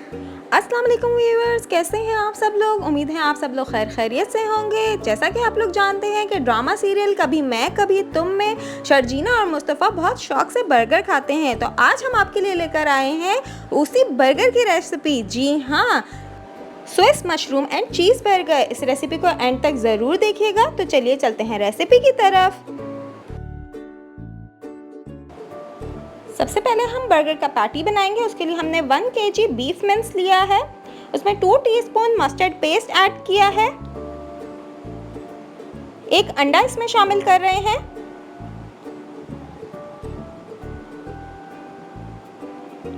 अस्सलाम वालेकुम व्यूअर्स, कैसे हैं आप सब लोग। उम्मीद है आप सब लोग खैर खैरियत से होंगे। जैसा कि आप लोग जानते हैं कि ड्रामा सीरियल कभी मैं कभी तुम में शर्जीना और मुस्तफ़ा बहुत शौक से बर्गर खाते हैं, तो आज हम आपके लिए लेकर आए हैं उसी बर्गर की रेसिपी। जी हाँ, Swiss mushroom and cheese burger. इस रेसिपी को एंड तक ज़रूर देखिएगा। तो चलिए चलते हैं रेसिपी की तरफ। सबसे पहले हम बर्गर का पैटी बनाएंगे। उसके लिए हमने 1 kg बीफ मिंस लिया है। उसमें 2 टीस्पून मस्टर्ड पेस्ट ऐड किया है। 1 अंडा इसमें शामिल कर रहे हैं।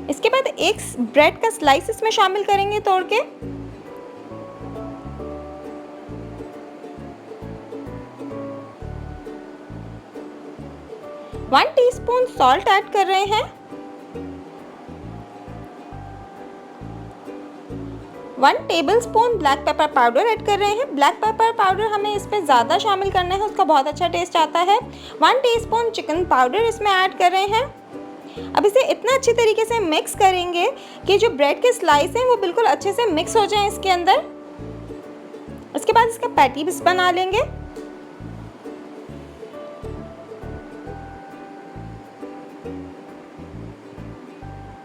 इसके बाद 1 ब्रेड का स्लाइस इसमें शामिल करेंगे तोड़ के। वन टीस्पून सॉल्ट ऐड कर रहे हैं। 1 tablespoon black pepper powder add कर रहे हैं। ब्लैक पेपर पाउडर हमें इस पे ज़्यादा शामिल करना है, उसका बहुत अच्छा टेस्ट आता है। 1 टीस्पून चिकन पाउडर इसमें ऐड कर रहे हैं। अब इसे इतना अच्छी तरीके से मिक्स करेंगे कि जो ब्रेड के स्लाइस हैं वो बिल्कुल अच्छे से मिक्स हो जाएं इसके अंदर। उसके बाद इसका पैटीज बना लेंगे।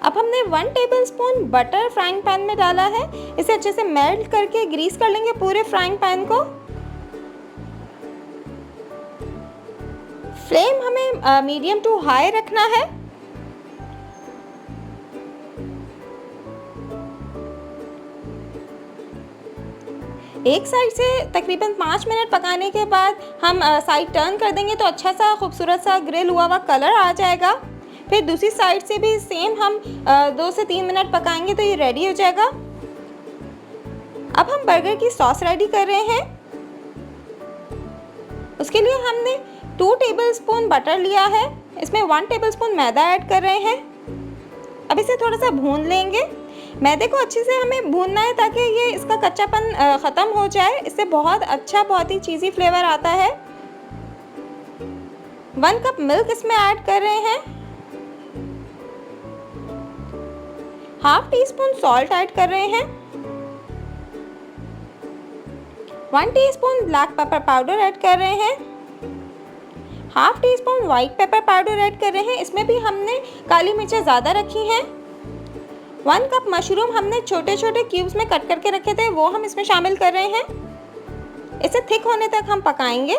अब हमने 1 टेबलस्पून बटर फ्राइंग पैन में डाला है। इसे अच्छे से मेल्ट करके ग्रीस कर लेंगे पूरे फ्राइंग पैन को। फ्लेम हमें मीडियम टू हाई रखना है। एक साइड से तकरीबन 5 मिनट पकाने के बाद हम साइड टर्न कर देंगे तो अच्छा सा खूबसूरत सा ग्रिल हुआ हुआ कलर आ जाएगा। फिर दूसरी साइड से भी सेम हम 2 से 3 मिनट पकाएंगे तो ये रेडी हो जाएगा। अब हम बर्गर की सॉस रेडी कर रहे हैं। उसके लिए हमने 2 टेबलस्पून बटर लिया है। इसमें 1 टेबलस्पून मैदा ऐड कर रहे हैं। अब इसे थोड़ा सा भून लेंगे। मैदे को अच्छे से हमें भूनना है ताकि ये इसका कच्चापन ख़त्म हो जाए। इससे बहुत अच्छा, बहुत ही चीज़ी फ्लेवर आता है। 1 कप मिल्क इसमें ऐड कर रहे हैं। हाफ टीस्पून सॉल्ट ऐड कर रहे हैं। 1 teaspoon black pepper powder add कर रहे हैं। Half teaspoon white pepper powder add कर रहे हैं। इसमें भी हमने काली मिर्चें ज़्यादा रखी हैं। 1 कप मशरूम हमने छोटे छोटे क्यूब्स में कट करके रखे थे, वो हम इसमें शामिल कर रहे हैं। इसे थिक होने तक हम पकाएंगे।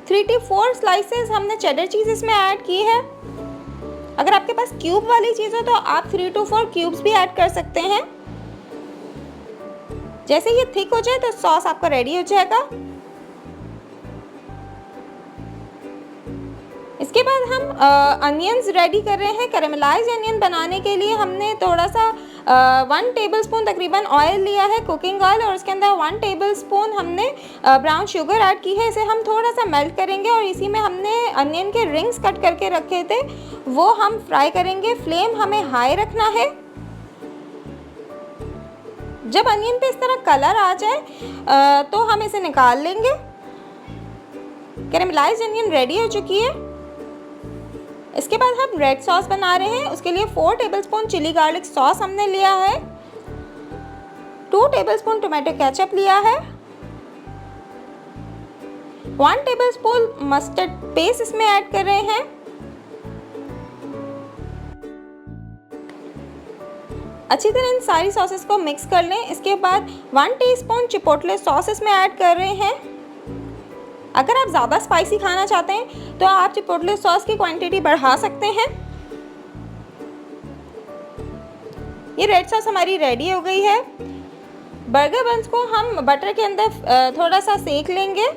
3 to 4 स्लाइसेस हमने चेडर चीज़ इसमें ऐड की है। अगर आपके पास क्यूब वाली चीज़ हो तो आप 3 to 4 क्यूब्स भी ऐड कर सकते हैं। जैसे ये थिक हो जाए तो सॉस आपका रेडी हो जाएगा। इसके बाद हम अनियंस रेडी कर रहे हैं। कैरेमलाइज्ड अनियन बनाने के लिए हमने थोड़ा सा 1 टेबलस्पून तकरीबन ऑयल लिया है, कुकिंग ऑयल, और उसके अंदर 1 टेबलस्पून हमने ब्राउन शुगर ऐड की है। इसे हम थोड़ा सा मेल्ट करेंगे और इसी में हमने अनियन के रिंग्स कट करके रखे थे, वो हम फ्राई करेंगे। फ्लेम हमें हाई रखना है। जब अनियन पे इस तरह कलर आ जाए तो हम इसे निकाल लेंगे। कैरेमलाइज्ड अनियन रेडी हो चुकी है। इसके बाद हम रेड सॉस बना रहे हैं। उसके लिए 4 टेबलस्पून चिली गार्लिक सॉस हमने लिया है। 2 टेबलस्पून टोमेटो केचप लिया है। 1 टेबलस्पून मस्टर्ड पेस्ट इसमें ऐड कर रहे हैं। अच्छी तरह इन सारी सॉसेस को मिक्स कर लें। इसके बाद 1 टीस्पून चिपोटले सॉस इसमें ऐड कर रहे हैं। अगर आप ज़्यादा स्पाइसी खाना चाहते हैं तो आप चिपोटले सॉस की क्वांटिटी बढ़ा सकते हैं। ये रेड सॉस हमारी रेडी हो गई है। बर्गर बंस को हम बटर के अंदर थोड़ा सा सेक लेंगे।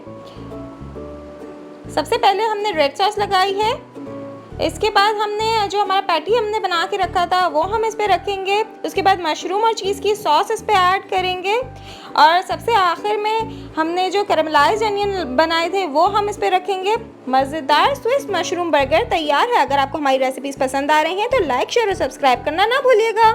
सबसे पहले हमने रेड सॉस लगाई है। इसके बाद हमने जो हमारा पैटी हमने बना के रखा था वो हम इस पे रखेंगे। उसके बाद मशरूम और चीज़ की सॉस इस पे ऐड करेंगे और सबसे आखिर में हमने जो कैरेमलाइज्ड अनियन बनाए थे वो हम इस पे रखेंगे। मज़ेदार स्विस मशरूम बर्गर तैयार है। अगर आपको हमारी रेसिपीज़ पसंद आ रही हैं तो लाइक, शेयर और सब्सक्राइब करना ना भूलिएगा।